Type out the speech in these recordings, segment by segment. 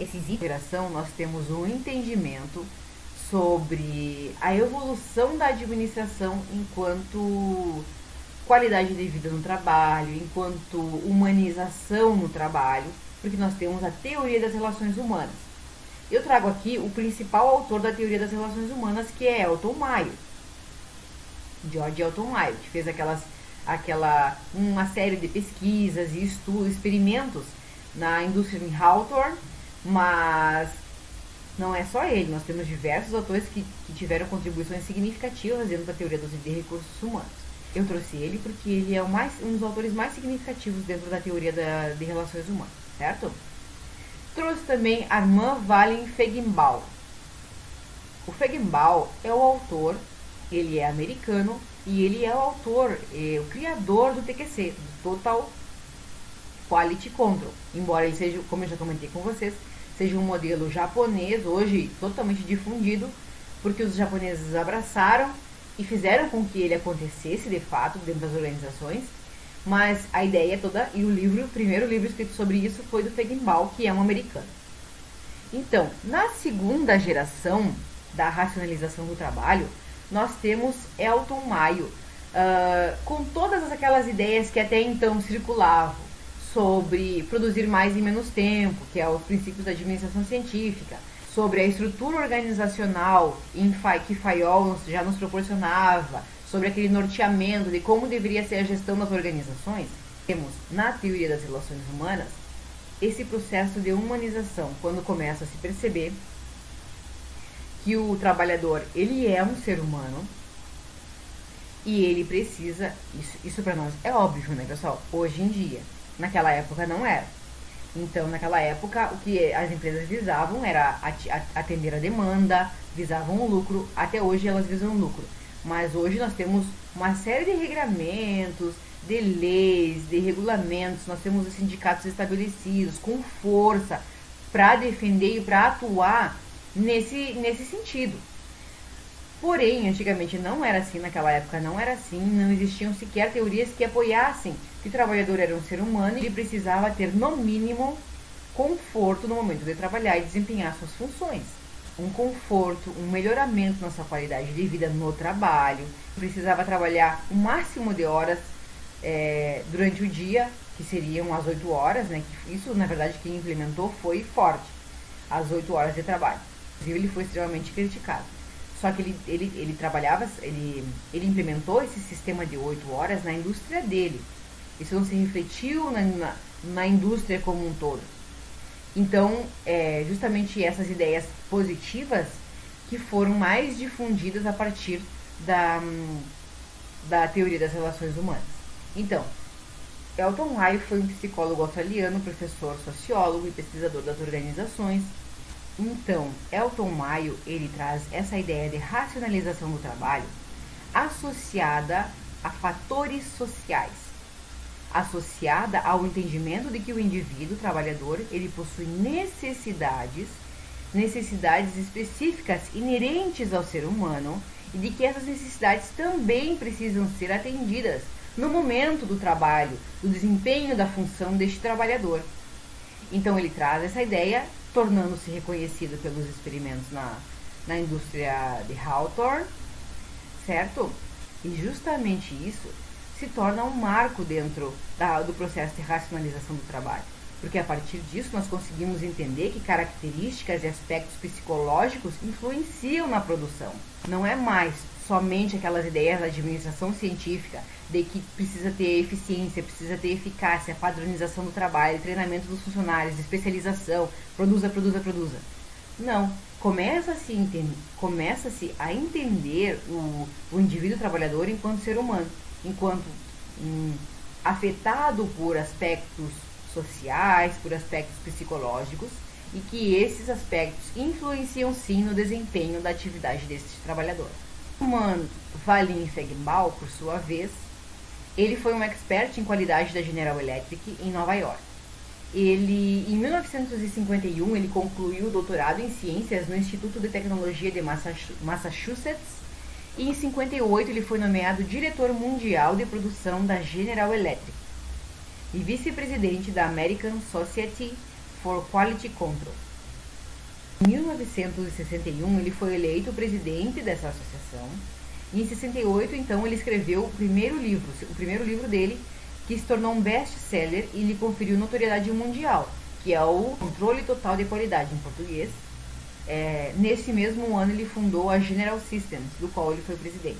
Esses iteração, nós temos um entendimento sobre a evolução da administração enquanto qualidade de vida no trabalho, enquanto humanização no trabalho, porque nós temos a teoria das relações humanas. Eu trago aqui o principal autor da teoria das relações humanas, que é Elton Mayo. George Elton Mayo, que fez uma série de pesquisas e estudos, experimentos na indústria em Hawthorne, mas não é só ele, nós temos diversos autores que tiveram contribuições significativas dentro da teoria de recursos humanos. Eu trouxe ele porque ele é um dos autores mais significativos dentro da teoria de relações humanas, certo? Trouxe também Armand Wallin Feigenbaum. O Feigenbaum é o autor, ele é americano e ele é o autor, o criador do TQC, do Total Quality Control. Embora ele seja, como eu já comentei com vocês, seja um modelo japonês, hoje totalmente difundido, porque os japoneses abraçaram e fizeram com que ele acontecesse de fato dentro das organizações, mas a ideia toda, e o primeiro livro escrito sobre isso foi do Feigenbaum, que é um americano. Então, na segunda geração da racionalização do trabalho, nós temos Elton Mayo, com todas aquelas ideias que até então circulavam, sobre produzir mais em menos tempo, que é os princípios da administração científica, sobre a estrutura organizacional que Fayol já nos proporcionava, sobre aquele norteamento de como deveria ser a gestão das organizações. Temos, na teoria das relações humanas, esse processo de humanização, quando começa a se perceber que o trabalhador, ele é um ser humano, e ele precisa, isso para nós é óbvio, né, pessoal? Hoje em dia. Naquela época não era. Então, naquela época, o que as empresas visavam era atender a demanda, visavam o lucro. Até hoje elas visam o lucro. Mas hoje nós temos uma série de regramentos, de leis, de regulamentos. Nós temos os sindicatos estabelecidos com força para defender e para atuar nesse sentido. Porém, antigamente não era assim, naquela época não era assim, não existiam sequer teorias que apoiassem que o trabalhador era um ser humano e ele precisava ter, no mínimo, conforto no momento de trabalhar e desempenhar suas funções. Um conforto, um melhoramento na sua qualidade de vida no trabalho, precisava trabalhar o máximo de horas durante o dia, que seriam as 8 horas, né? Isso, na verdade, quem implementou foi Ford, as 8 horas de trabalho. Inclusive, ele foi extremamente criticado. Só que ele trabalhava, ele implementou esse sistema de 8 horas na indústria dele. Isso não se refletiu na indústria como um todo. Então, justamente essas ideias positivas que foram mais difundidas a partir da teoria das relações humanas. Então, Elton Mayo foi um psicólogo australiano, professor, sociólogo e pesquisador das organizações. Então, Elton Mayo, ele traz essa ideia de racionalização do trabalho associada a fatores sociais, associada ao entendimento de que o indivíduo, o trabalhador, ele possui necessidades específicas inerentes ao ser humano e de que essas necessidades também precisam ser atendidas no momento do trabalho, do desempenho da função deste trabalhador. Então, ele traz essa ideia, tornando-se reconhecido pelos experimentos na indústria de Hawthorne, certo? E justamente isso se torna um marco dentro do processo de racionalização do trabalho, porque a partir disso nós conseguimos entender que características e aspectos psicológicos influenciam na produção. Não é mais somente aquelas ideias da administração científica de que precisa ter eficiência, precisa ter eficácia, padronização do trabalho, treinamento dos funcionários, especialização, produza. Não, começa-se a entender o indivíduo trabalhador enquanto ser humano, enquanto afetado por aspectos sociais, por aspectos psicológicos, e que esses aspectos influenciam sim no desempenho da atividade desse trabalhador. Armand Wallin Feigenbaum, por sua vez, ele foi um expert em qualidade da General Electric em Nova York. Em 1951, ele concluiu o doutorado em ciências no Instituto de Tecnologia de Massachusetts e em 58 ele foi nomeado diretor mundial de produção da General Electric e vice-presidente da American Society for Quality Control. Em 1961, ele foi eleito presidente dessa associação. E em 68, então, ele escreveu o primeiro livro dele, que se tornou um best-seller e lhe conferiu notoriedade mundial, que é o Controle Total de Qualidade, em português. Nesse mesmo ano, ele fundou a General Systems, do qual ele foi presidente.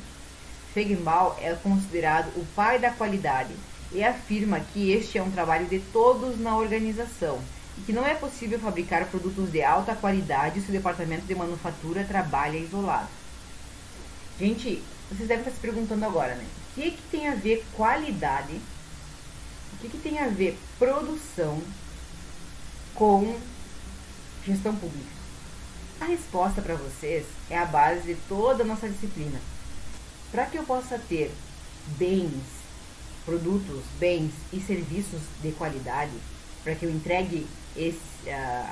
Feigenbaum é considerado o pai da qualidade e afirma que este é um trabalho de todos na organização e que não é possível fabricar produtos de alta qualidade se o departamento de manufatura trabalha isolado. Gente, vocês devem estar se perguntando agora, né? O que tem a ver qualidade, o que tem a ver produção com gestão pública? A resposta para vocês é a base de toda a nossa disciplina. Para que eu possa ter produtos, bens e serviços de qualidade, para que eu entregue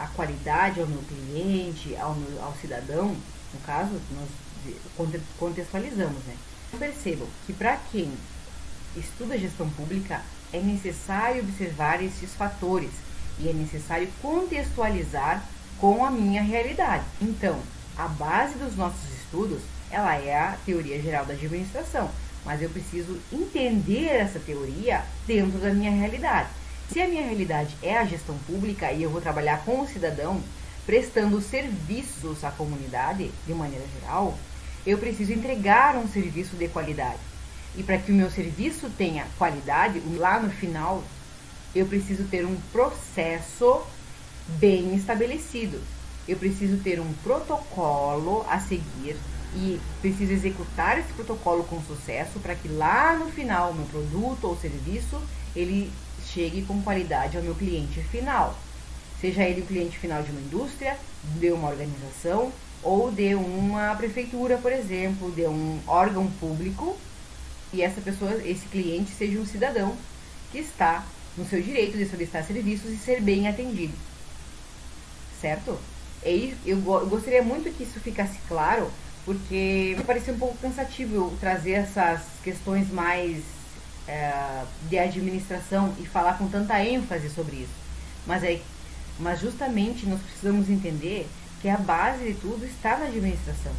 a qualidade ao meu cliente, ao cidadão, no caso, nós contextualizamos, né? Percebam que para quem estuda gestão pública é necessário observar esses fatores e é necessário contextualizar com a minha realidade. Então, a base dos nossos estudos, ela é a teoria geral da administração, mas eu preciso entender essa teoria dentro da minha realidade. Se a minha realidade é a gestão pública e eu vou trabalhar com o cidadão, prestando serviços à comunidade, de maneira geral, eu preciso entregar um serviço de qualidade. E para que o meu serviço tenha qualidade, lá no final, eu preciso ter um processo bem estabelecido. Eu preciso ter um protocolo a seguir e preciso executar esse protocolo com sucesso para que lá no final, o meu produto ou serviço, ele chegue com qualidade ao meu cliente final. Seja ele o cliente final de uma indústria, de uma organização ou de uma prefeitura, por exemplo, de um órgão público, e essa pessoa, esse cliente, seja um cidadão que está no seu direito de solicitar serviços e ser bem atendido. Certo? Eu gostaria muito que isso ficasse claro, porque me parecia um pouco cansativo eu trazer essas questões mais de administração e falar com tanta ênfase sobre isso. Mas justamente nós precisamos entender que a base de tudo está na administração.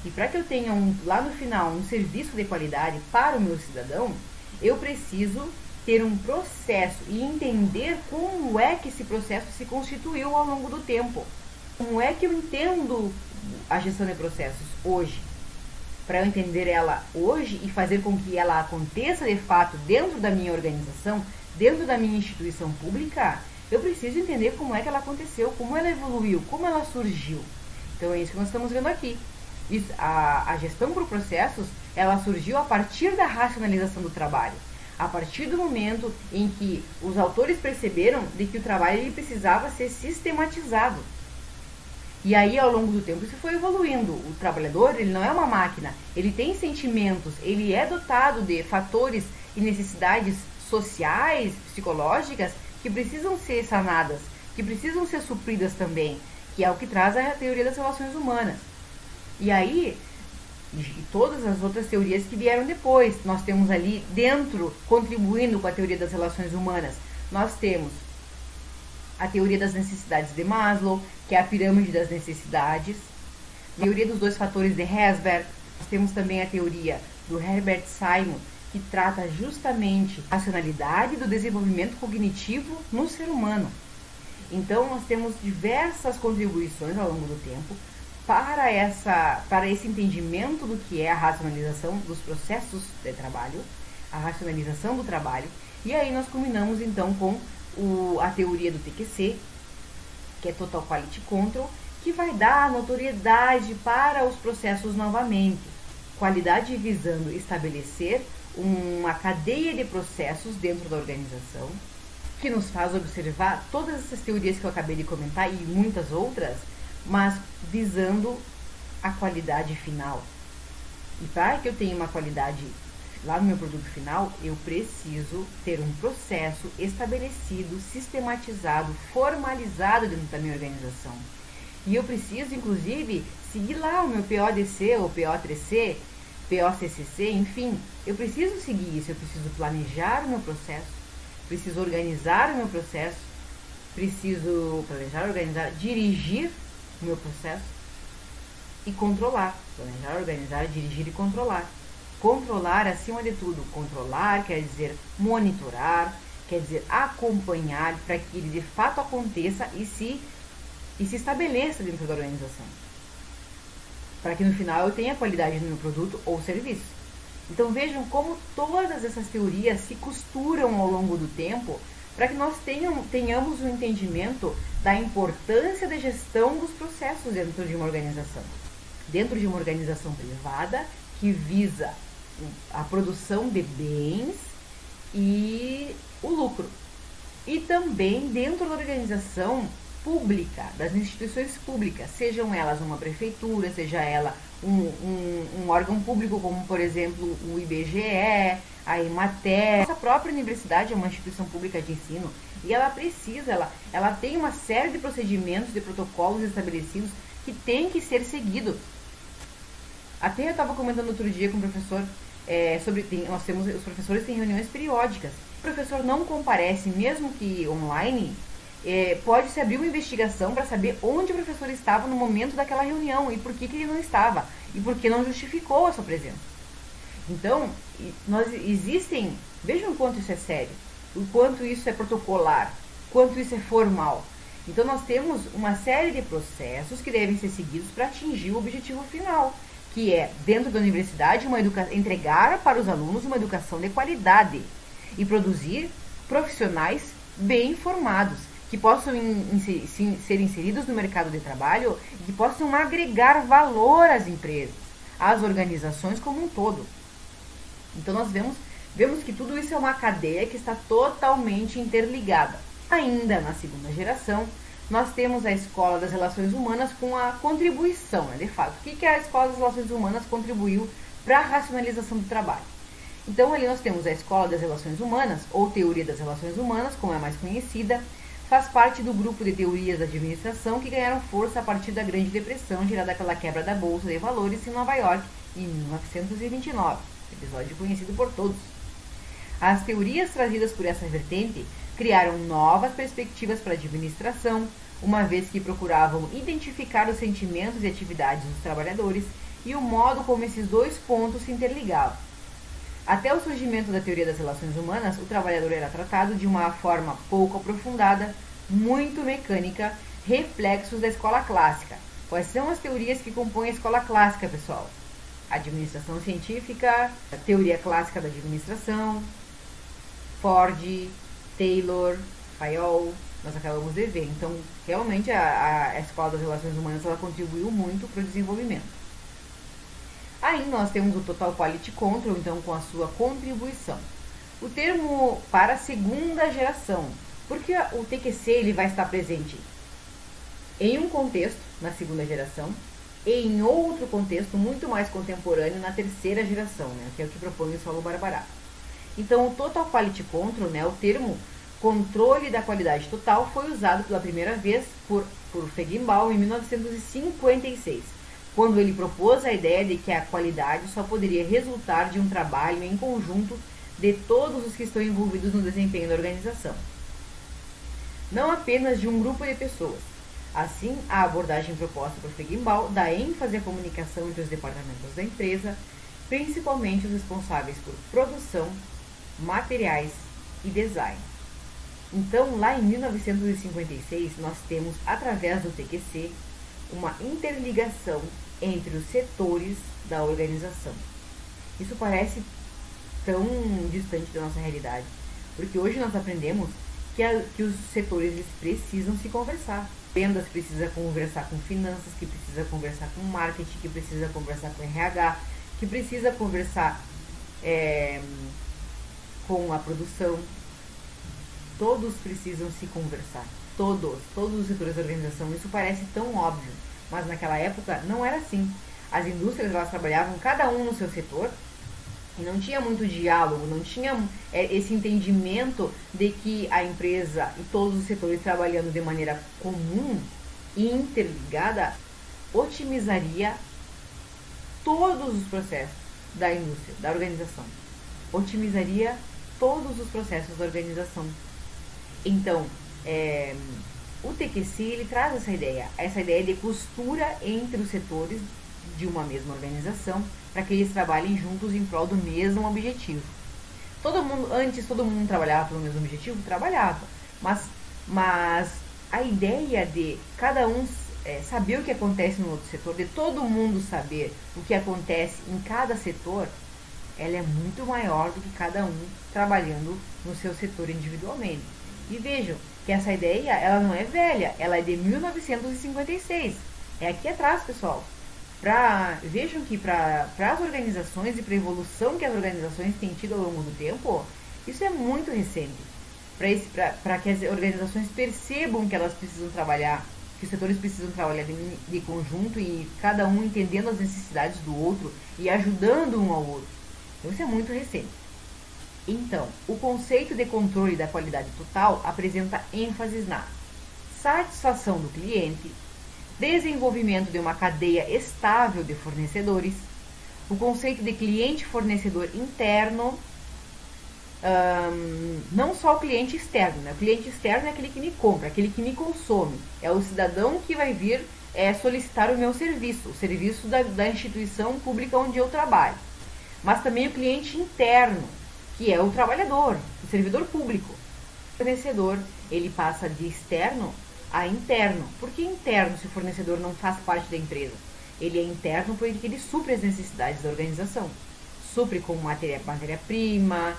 E para que eu tenha lá no final um serviço de qualidade para o meu cidadão, eu preciso ter um processo e entender como é que esse processo se constituiu ao longo do tempo. Como é que eu entendo a gestão de processos hoje? Para eu entender ela hoje e fazer com que ela aconteça de fato dentro da minha organização, dentro da minha instituição pública, eu preciso entender como é que ela aconteceu, como ela evoluiu, como ela surgiu. Então é isso que nós estamos vendo aqui. A gestão por processos, ela surgiu a partir da racionalização do trabalho. A partir do momento em que os autores perceberam de que o trabalho ele precisava ser sistematizado. E aí, ao longo do tempo, isso foi evoluindo. O trabalhador, ele não é uma máquina, ele tem sentimentos, ele é dotado de fatores e necessidades sociais, psicológicas, que precisam ser sanadas, que precisam ser supridas também, que é o que traz a teoria das relações humanas. E aí, e todas as outras teorias que vieram depois, nós temos ali dentro, contribuindo com a teoria das relações humanas, nós temos a teoria das necessidades de Maslow, que é a pirâmide das necessidades, a teoria dos dois fatores de Herzberg. Nós temos também a teoria do Herbert Simon, que trata justamente a racionalidade do desenvolvimento cognitivo no ser humano. Então, nós temos diversas contribuições ao longo do tempo para esse entendimento do que é a racionalização dos processos de trabalho, a racionalização do trabalho, e aí nós culminamos então com a teoria do TQC, que é Total Quality Control, que vai dar notoriedade para os processos novamente. Qualidade visando estabelecer uma cadeia de processos dentro da organização, que nos faz observar todas essas teorias que eu acabei de comentar e muitas outras, mas visando a qualidade final. E para que eu tenha uma qualidade lá no meu produto final, eu preciso ter um processo estabelecido, sistematizado, formalizado dentro da minha organização. E eu preciso, inclusive, seguir lá o meu PODC, ou PO3C, POCCC, enfim. Eu preciso seguir isso, eu preciso planejar o meu processo, preciso organizar o meu processo, preciso planejar, organizar, dirigir o meu processo e controlar. Planejar, organizar, dirigir e controlar. Controlar, acima de tudo, controlar quer dizer monitorar, quer dizer acompanhar para que ele de fato aconteça e se estabeleça dentro da organização. Para que no final eu tenha qualidade no meu produto ou serviço. Então vejam como todas essas teorias se costuram ao longo do tempo para que nós tenhamos um entendimento da importância da gestão dos processos dentro de uma organização. Dentro de uma organização privada que visa a produção de bens e o lucro. E também dentro da organização pública, das instituições públicas, sejam elas uma prefeitura, seja ela um órgão público como, por exemplo, o IBGE, a Emater. Nossa própria universidade é uma instituição pública de ensino e ela tem uma série de procedimentos, de protocolos estabelecidos que têm que ser seguidos. Até eu estava comentando outro dia com o professor os professores têm reuniões periódicas. Se o professor não comparece, mesmo que online, pode-se abrir uma investigação para saber onde o professor estava no momento daquela reunião e por que ele não estava e por que não justificou a sua presença. Então, vejam o quanto isso é sério, o quanto isso é protocolar, o quanto isso é formal. Então nós temos uma série de processos que devem ser seguidos para atingir o objetivo final, que é, dentro da universidade, entregar para os alunos uma educação de qualidade e produzir profissionais bem formados, que possam ser inseridos no mercado de trabalho e que possam agregar valor às empresas, às organizações como um todo. Então nós vemos que tudo isso é uma cadeia que está totalmente interligada. Ainda na segunda geração, nós temos a Escola das Relações Humanas com a contribuição, de fato. O que a Escola das Relações Humanas contribuiu para a racionalização do trabalho? Então ali nós temos a Escola das Relações Humanas, ou Teoria das Relações Humanas, como é mais conhecida, faz parte do grupo de teorias da administração que ganharam força a partir da Grande Depressão, gerada pela quebra da Bolsa de Valores em Nova York em 1929, episódio conhecido por todos. As teorias trazidas por essa vertente criaram novas perspectivas para a administração, uma vez que procuravam identificar os sentimentos e atividades dos trabalhadores e o modo como esses dois pontos se interligavam. Até o surgimento da teoria das relações humanas, o trabalhador era tratado de uma forma pouco aprofundada, muito mecânica, reflexos da escola clássica. Quais são as teorias que compõem a escola clássica, pessoal? A administração científica, a teoria clássica da administração, Ford, Taylor, Fayol, nós acabamos de ver. Então, realmente, a Escola das Relações Humanas ela contribuiu muito para o desenvolvimento. Aí nós temos o Total Quality Control, então, com a sua contribuição. O termo para a segunda geração, porque o TQC ele vai estar presente em um contexto, na segunda geração, e em outro contexto muito mais contemporâneo, na terceira geração, né, que é o que propõe o Saulo Barbarato. Então, o Total Quality Control, né, o termo controle da qualidade total, foi usado pela primeira vez por Feigenbaum em 1956, quando ele propôs a ideia de que a qualidade só poderia resultar de um trabalho em conjunto de todos os que estão envolvidos no desempenho da organização, não apenas de um grupo de pessoas. Assim, a abordagem proposta por Feigenbaum dá ênfase à comunicação entre os departamentos da empresa, principalmente os responsáveis por produção, materiais e design. Então, lá em 1956, nós temos, através do TQC, uma interligação entre os setores da organização. Isso parece tão distante da nossa realidade, porque hoje nós aprendemos que os setores eles precisam se conversar. Vendas precisa conversar com finanças, que precisa conversar com marketing, que precisa conversar com RH, que precisa conversar com a produção. Todos precisam se conversar. Todos os setores da organização. Isso parece tão óbvio, mas naquela época não era assim. As indústrias elas trabalhavam cada um no seu setor e não tinha muito diálogo, não tinha esse entendimento de que a empresa e todos os setores trabalhando de maneira comum e interligada otimizaria todos os processos da indústria, da organização. Otimizaria todos os processos da organização. Então, o TQC ele traz essa ideia de costura entre os setores de uma mesma organização para que eles trabalhem juntos em prol do mesmo objetivo. Antes todo mundo trabalhava pelo mesmo objetivo? Trabalhava, mas a ideia de cada um saber o que acontece no outro setor, de todo mundo saber o que acontece em cada setor, ela é muito maior do que cada um trabalhando no seu setor individualmente. E vejam que essa ideia, ela não é velha, ela é de 1956. É aqui atrás, pessoal. Vejam que para as organizações e para a evolução que as organizações têm tido ao longo do tempo, isso é muito recente. Para que as organizações percebam que elas precisam trabalhar, que os setores precisam trabalhar de conjunto e cada um entendendo as necessidades do outro e ajudando um ao outro. Então isso é muito recente. Então, o conceito de controle da qualidade total apresenta ênfases na satisfação do cliente, desenvolvimento de uma cadeia estável de fornecedores, o conceito de cliente-fornecedor interno, não só o cliente externo, né? O cliente externo é aquele que me compra, aquele que me consome, é o cidadão que vai vir solicitar o meu serviço, o serviço da instituição pública onde eu trabalho, mas também o cliente interno, que é o trabalhador, o servidor público. O fornecedor, ele passa de externo a interno. Por que interno se o fornecedor não faz parte da empresa? Ele é interno porque ele supre as necessidades da organização. Supre com matéria-prima,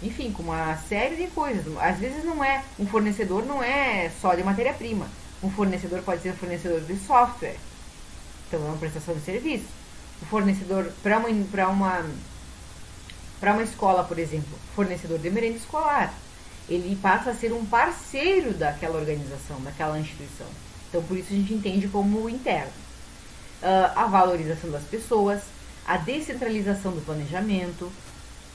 enfim, com uma série de coisas. Às vezes um fornecedor não é só de matéria-prima. Um fornecedor pode ser um fornecedor de software. Então é uma prestação de serviço. O fornecedor para uma escola, por exemplo, fornecedor de merenda escolar, ele passa a ser um parceiro daquela organização, daquela instituição. Então, por isso a gente entende como interno. A valorização das pessoas, a descentralização do planejamento,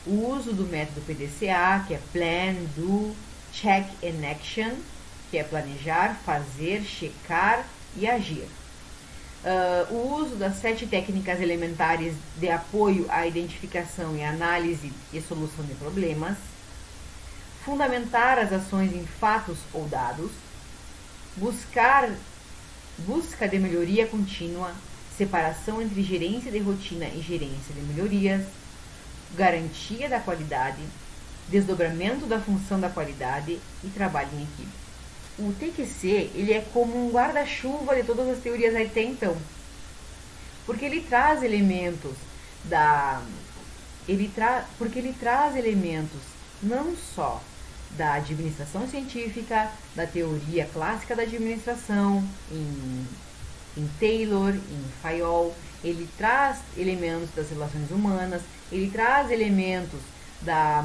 o uso do método PDCA, que é Plan, Do, Check and Action, que é planejar, fazer, checar e agir. O uso das 7 técnicas elementares de apoio à identificação e análise e solução de problemas, fundamentar as ações em fatos ou dados, busca de melhoria contínua, separação entre gerência de rotina e gerência de melhorias, garantia da qualidade, desdobramento da função da qualidade e trabalho em equipe. O TQC, ele é como um guarda-chuva de todas as teorias até então, porque ele traz elementos não só da administração científica, da teoria clássica da administração, em Taylor, em Fayol, ele traz elementos das relações humanas, ele traz elementos da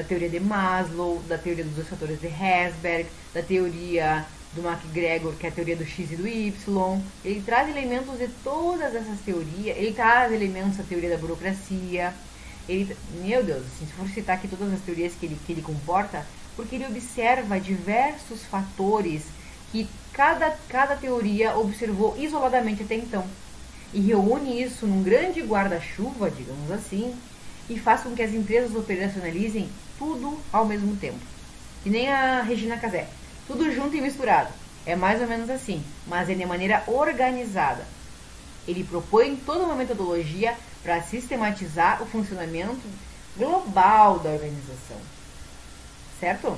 teoria de Maslow, da teoria dos 2 fatores de Herzberg, da teoria do MacGregor, que é a teoria do X e do Y. Ele traz elementos de todas essas teorias, ele traz elementos da teoria da burocracia. Meu Deus, assim, se for citar aqui todas as teorias que ele comporta, porque ele observa diversos fatores que cada teoria observou isoladamente até então. E reúne isso num grande guarda-chuva, digamos assim, e faz com que as empresas operacionalizem tudo ao mesmo tempo. Que nem a Regina Casé. Tudo junto e misturado. É mais ou menos assim, mas é de maneira organizada. Ele propõe toda uma metodologia para sistematizar o funcionamento global da organização. Certo?